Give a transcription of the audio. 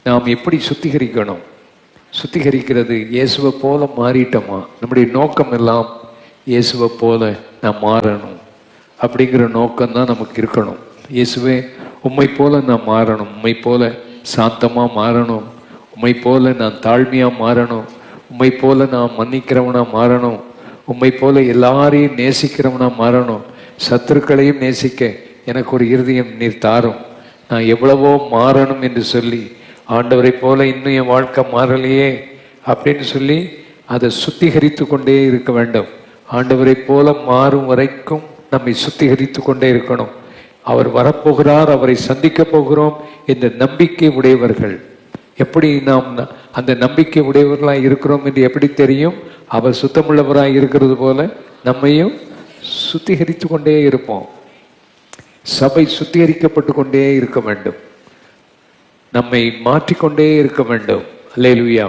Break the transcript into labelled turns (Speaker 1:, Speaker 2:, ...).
Speaker 1: நாம் எப்படி சுத்திகரிக்கணும்? சுத்திகரிக்கிறது இயேசுவை போல மாறிட்டோமா? நம்முடைய நோக்கம் எல்லாம் இயேசுவை போல நான் மாறணும் அப்படிங்கிற நோக்கம்தான் நமக்கு இருக்கணும். இயேசுவே, உம்மை போல நான் மாறணும், உம்மை போல சாந்தமா மாறணும், உம்மை போல நான் தாழ்மையா மாறணும், உம்மை போல நான் மன்னிக்கிறவனா மாறணும், உம்மை போல எல்லாரையும் நேசிக்கிறவனா மாறணும், சத்துருக்களையும் நேசிக்க எனக்கு ஒரு இருதயம் நீர் தாரும், நான் எவ்வளவோ மாறணும் என்று சொல்லி, ஆண்டவரை போல இன்னும் என் வாழ்க்கை மாறலையே அப்படின்னு சொல்லி அதை சுத்திகரித்து கொண்டே இருக்க வேண்டும். ஆண்டவரை போல மாறும் வரைக்கும் நம்மை சுத்திகரித்து கொண்டே இருக்கணும். அவர் வரப்போகிறார், அவரை சந்திக்க போகிறோம் என்ற நம்பிக்கை உடையவர்கள். எப்படி நாம் அந்த நம்பிக்கை உடையவர்களாக இருக்கிறோம் என்று எப்படி தெரியும்? அவர் சுத்தமுள்ளவராக இருக்கிறது போல நம்மையும் சுத்திகரித்து கொண்டே இருப்போம். சபை சுத்திகரிக்கப்பட்டு கொண்டே இருக்க வேண்டும், நம்மை மாற்றிக்கொண்டே இருக்க வேண்டும். அல்லேலூயா.